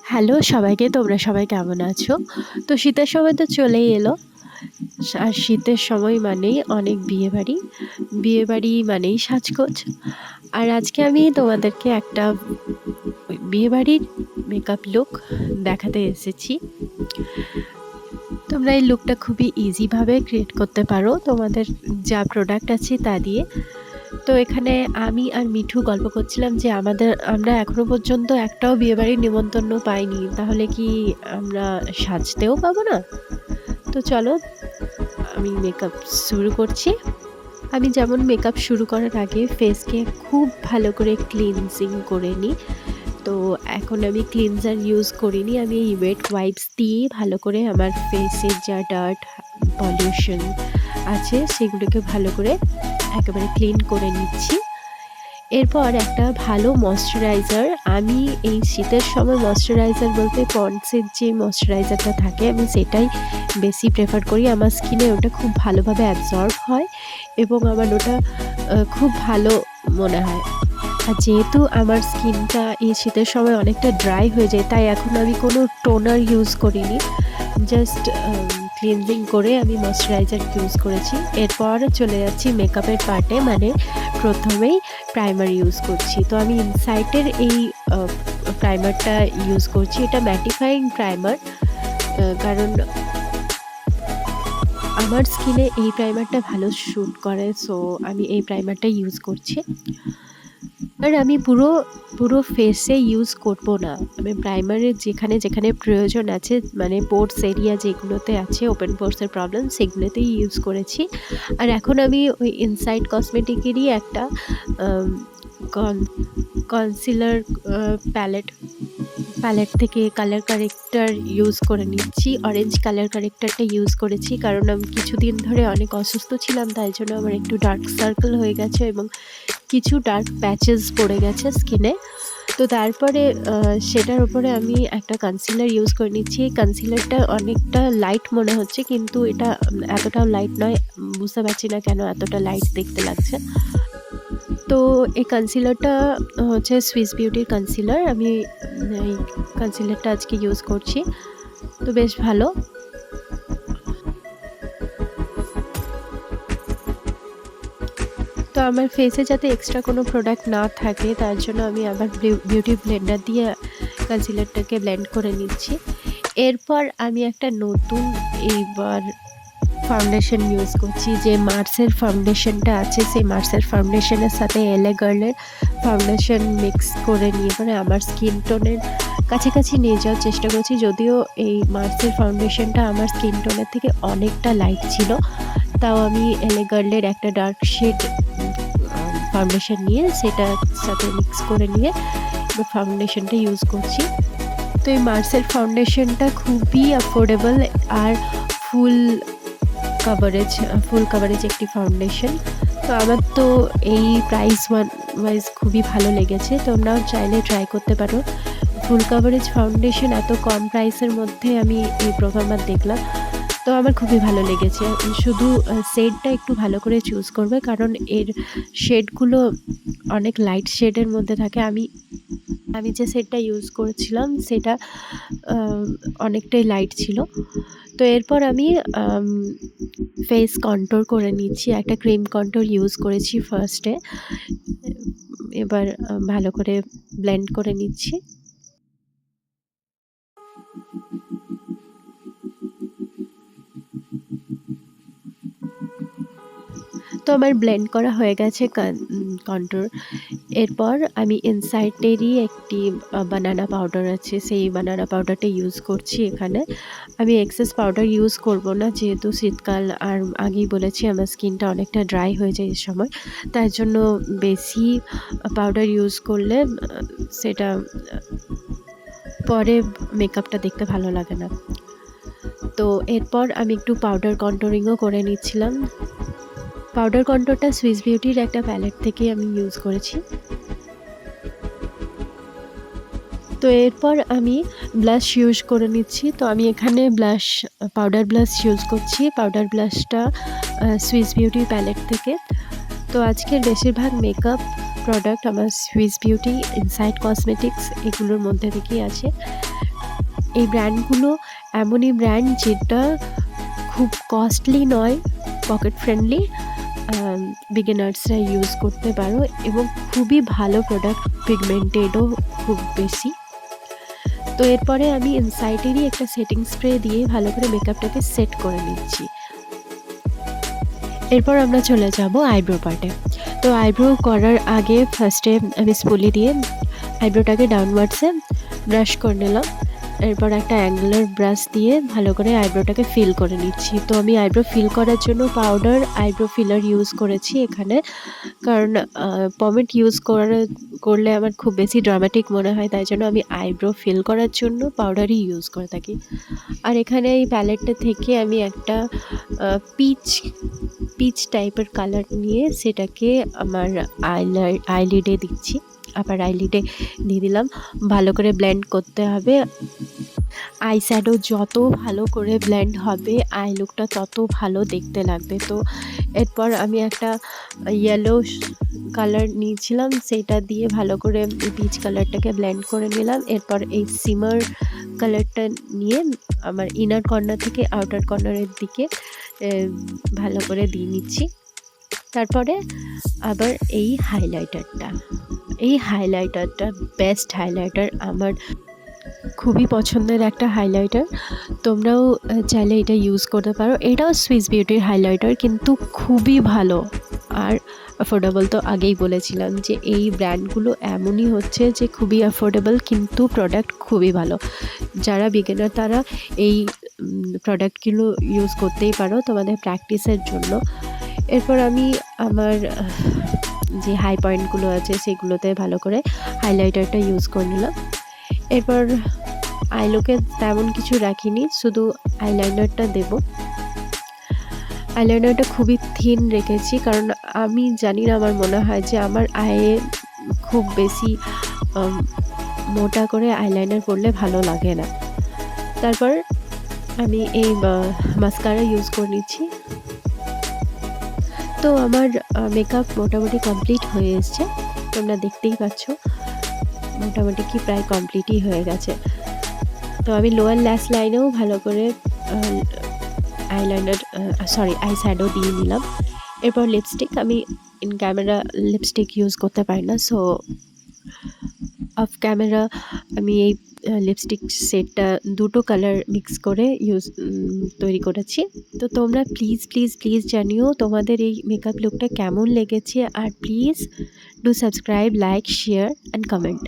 Hello সবাইকে, তোমরা সবাই কেমন আছো? তো শীতের সময় তো চলেই এলো। আর শীতের সময় মানেই অনেক বিয়েবাড়ি। বিয়েবাড়ি মানেই সাজগোজ। আর আজকে আমি তোমাদেরকে একটা বিয়েবাড়ির মেকআপ লুক দেখাতে এসেছি। তোমরা এই লুকটা খুবই ইজিভাবে ক্রিয়েট করতে পারো তোমাদের যা প্রোডাক্ট আছে তা দিয়ে। তো এখানে আমি আর মিঠু গল্প করছিলাম যে আমরা এখনো পর্যন্ত একটাও বিয়েবাড়ির নিমন্ত্রণ পাইনি, তাহলে কি আমরা সাজতেও পাবো না? তো চলো আমি মেকআপ শুরু করছি। আমি যেমন মেকআপ শুরু করার আগে ফেসকে খুব ভালো করে ক্লিনজিং করে নিই। তো এখন আমি ক্লিনজার ইউজ করিনি, আমি এই ওয়েট ওয়াইপস দিয়েই ভালো করে আমার ফেসের যা ডার্ট পলিউশন আছে সেগুলোকে ভালো করে একেবারে ক্লিন করে নিচ্ছি। এরপর একটা ভালো ময়শ্চারাইজার, আমি এই শীতের সময় ময়শ্চারাইজার বলতে পন্ডসের যে ময়শ্চারাইজারটা থাকে আমি সেটাই বেশি প্রেফার করি। আমার স্কিনে ওটা খুব ভালোভাবে অ্যাবজর্ব হয় এবং আমার ওটা খুব ভালো মনে হয়। আর যেহেতু আমার স্কিনটা এই শীতের সময় অনেকটা ড্রাই হয়ে যায়, তাই এখন আমি কোনো টোনার ইউজ করিনি, জাস্ট ক্লিনজিং করে আমি ময়শ্চারাইজার ইউজ করেছি। এরপর চলে যাচ্ছি মেকআপের পার্টে, মানে প্রথমেই প্রাইমার ইউজ করছি। তো আমি ইনসাইটের এই প্রাইমারটা ইউজ করছি, এটা ম্যাটিফাইং প্রাইমার, কারণ আমার স্কিনে এই প্রাইমারটা ভালো শ্যুট করে, সো আমি এই প্রাইমারটা ইউজ করছি। আর আমি পুরো ফেসে ইউজ করব না, আমি প্রাইমারের যেখানে যেখানে প্রয়োজন আছে, মানে পোর্স এরিয়া যেগুলোতে আছে ওপেন পোর্সের প্রবলেম সেগুলোতেই ইউজ করেছি। আর এখন আমি ওই ইনসাইড কসমেটিকেরই একটা কনসিলার প্যালেট থেকে কালার কারেক্টার ইউজ করে নিচ্ছি। অরেঞ্জ কালার কারেক্টারটা ইউজ করেছি কারণ আমি কিছুদিন ধরে অনেক অসুস্থ ছিলাম, তাই জন্য আমার একটু ডার্ক সার্কেল হয়ে গেছে এবং কিছু ডার্ক প্যাচেস পড়ে গেছে স্কিনে। তো তারপরে সেটার উপরে আমি একটা কনসিলার ইউজ করে নিচ্ছি। এই কনসিলারটা অনেকটা লাইট মনে হচ্ছে, কিন্তু এটা এতটাও লাইট নয়, বুঝতে পারছি না কেন এতটা লাইট দেখতে লাগছে। তো এই কনসিলারটা হচ্ছে সুইস বিউটির কনসিলার, আমি এই কনসিলারটা আজকে ইউজ করছি, তো বেশ ভালো। তো আমার ফেসে যাতে এক্সট্রা কোনো প্রোডাক্ট না থাকে তার জন্য আমি আবার বিউটি ব্লেন্ডার দিয়ে কনসিলারটাকে ব্লেন্ড করে নিচ্ছি। এরপর আমি একটা নতুন এইবার ফাউন্ডেশন ইউজ করছি, যে মার্সের ফাউন্ডেশনটা আছে সেই মার্সের ফাউন্ডেশনের সাথে এলএ গার্লের ফাউন্ডেশন মিক্স করে নিয়ে পরে আমার স্কিন টোনের কাছাকাছি নিয়ে যাওয়ার চেষ্টা করছি। যদিও এই মার্সের ফাউন্ডেশনটা আমার স্কিন টোনের থেকে অনেকটা লাইট ছিল, তাও আমি এলএ গার্লের একটা ডার্ক শেড ফাউন্ডেশন নিয়ে সেটার সাথে মিক্স করে নিয়ে ফাউন্ডেশনটা ইউজ করছি। তো এই মার্সের ফাউন্ডেশনটা খুবই অ্যাফোর্ডেবল আর ফুল কাভারেজ একটি ফাউন্ডেশন। তো আমার তো এই প্রাইস ওয়াইজ খুবই ভালো লেগেছে, তোমরাও চাইলে ট্রাই করতে পারো। ফুল কাভারেজ ফাউন্ডেশন এত কম প্রাইসের মধ্যে আমি এই প্রথমবার দেখলাম, তো আমার খুবই ভালো লেগেছে। শুধু শেডটা একটু ভালো করে চুজ করবে, কারণ এর শেডগুলো অনেক লাইট শেডের মধ্যে থাকে। আমি যে শেডটা ইউজ করেছিলাম সেটা অনেকটাই লাইট ছিল। তো এরপর আমি ফেস কন্ট্রোল করে নিচ্ছি, একটা ক্রিম কন্ট্রোল ইউজ করেছি ফার্স্টে, এবার ভালো করে ব্লেন্ড করে নিচ্ছি। তো আমার ব্লেন্ড করা হয়ে গেছে কন্ট্রোর। এরপর আমি ইনসাইটেরই একটি বানানা পাউডার আছে, সেই বানানা পাউডারটা ইউজ করছি এখানে। আমি এক্সেস পাউডার ইউজ করব না, যেহেতু শীতকাল আর আগেই বলেছি আমার স্কিনটা অনেকটা ড্রাই হয়ে যায় এই সময়, তার জন্য বেশি পাউডার ইউজ করলে সেটা পরে মেকআপটা দেখতে ভালো লাগে না। তো এরপর আমি একটু পাউডার কন্ট্রোরিংও করে নিচ্ছিলাম। পাউডার কন্ট্রোরটা সুইস বিউটির একটা প্যালেট থেকে আমি ইউজ করেছি। তো এরপর আমি ব্লাশ ইউজ করে নিচ্ছি। তো আমি এখানে পাউডার ব্লাশ ইউজ করছি, পাউডার ব্লাশটা সুইস বিউটির প্যালেট থেকে। তো আজকের বেশিরভাগ মেকআপ প্রোডাক্ট আমার সুইস বিউটি, ইনসাইড কসমেটিক্স এগুলোর মধ্যে থেকেই আছে। এই ব্র্যান্ডগুলো এমনই ব্র্যান্ড যেটা খুব কস্টলি নয়, পকেট ফ্রেন্ডলি, বিগিনার্সরা ইউজ করতে পারো এবং খুবই ভালো প্রোডাক্ট, পিগমেন্টেডও খুব বেশি। তো এরপরে আমি ইনসাইটেরই একটা সেটিং স্প্রে দিয়ে ভালো করে মেকআপটাকে সেট করে নিচ্ছি। এরপর আমরা চলে যাব আইব্রো পার্টে। তো আইব্রো করার আগে ফার্স্টে আমি স্পুলি দিয়ে আইব্রোটাকে ডাউনওয়ার্ডসে ব্রাশ করে নিলাম। এরপর একটা অ্যাঙ্গুলার ব্রাশ দিয়ে ভালো করে আইব্রোটাকে ফিল করে নিচ্ছি। তো আমি আইব্রো ফিল করার জন্য পাউডার আইব্রো ফিলার ইউজ করেছি এখানে, কারণ পমেড ইউজ করলে আমার খুব বেশি ড্রামাটিক মনে হয়, তাই জন্য আমি আইব্রো ফিল করার জন্য পাউডারই ইউজ করে থাকি। আর এখানে এই প্যালেটটা থেকে আমি একটা পিচ টাইপের কালার নিয়ে সেটাকে আমার আইলিডে দিচ্ছি। আবার আইলিডে দিয়ে দিলাম। ভালো করে ব্লেন্ড করতে হবে। আই শ্যাডো যত ভালো করে ব্লেন্ড হবে আই লুকটা তত ভালো দেখতে লাগবে। তো এরপর আমি একটা ইয়েলো কালার নিয়েছিলাম, সেটা দিয়ে ভালো করে পিচ কালারটাকে ব্লেন্ড করে নিলাম। এরপর এই সিমার কালারটা নিয়ে আমার ইনার কর্নার থেকে আউটার কর্নারের দিকে ভালো করে দিয়ে নিচ্ছি। তারপরে আবার এই হাইলাইটারটা বেস্ট হাইলাইটার, আমার খুবই পছন্দের একটা হাইলাইটার। তোমরাও চাইলে এটা ইউজ করতে পারো। এটাও সুইস বিউটির হাইলাইটার, কিন্তু খুবই ভালো আর অ্যাফোর্ডেবল। তো আগেই বলেছিলাম যে এই ব্র্যান্ডগুলো এমনই হচ্ছে যে খুবই অ্যাফোর্ডেবল কিন্তু প্রোডাক্ট খুবই ভালো। যারা বিগিনার তারা এই প্রোডাক্টগুলো ইউজ করতেই পারো তোমাদের প্র্যাকটিসের জন্য। এরপর আমি আমার যে হাই পয়েন্টগুলো আছে সেগুলোতে ভালো করে হাইলাইটারটা ইউজ করে নিলাম। এরপর আইলোকে তেমন কিছু রাখিনি, শুধু আইলাইনারটা দেব। আইলাইনারটা খুবই থিন রেখেছি, কারণ আমি জানি না, আমার মনে হয় যে আমার আয়ে খুব বেশি মোটা করে আইলাইনার পরলে ভালো লাগে না। তারপর আমি এই মাস্কারা ইউজ করে নিচ্ছি। তো আমার মেকআপ মোটামুটি কমপ্লিট হয়ে এসছে, তোমরা দেখতেই পাচ্ছ মোটামুটি কি প্রায় কমপ্লিটই হয়ে গেছে। তো আমি লোয়ার ল্যাশ লাইনেও ভালো করে আই শ্যাডো দিয়ে নিলাম। এরপর লিপস্টিক, আমি ইন ক্যামেরা লিপস্টিক ইউজ করতে পারি না, সো অফ ক্যামেরা আমি এই লিপস্টিক সেটটা দুটো কালার মিক্স করে তৈরি করেছি। তো তোমরা প্লিজ জানিও তোমাদের এই মেকআপ লুকটা কেমন লেগেছে, আর please do subscribe, like, share and comment.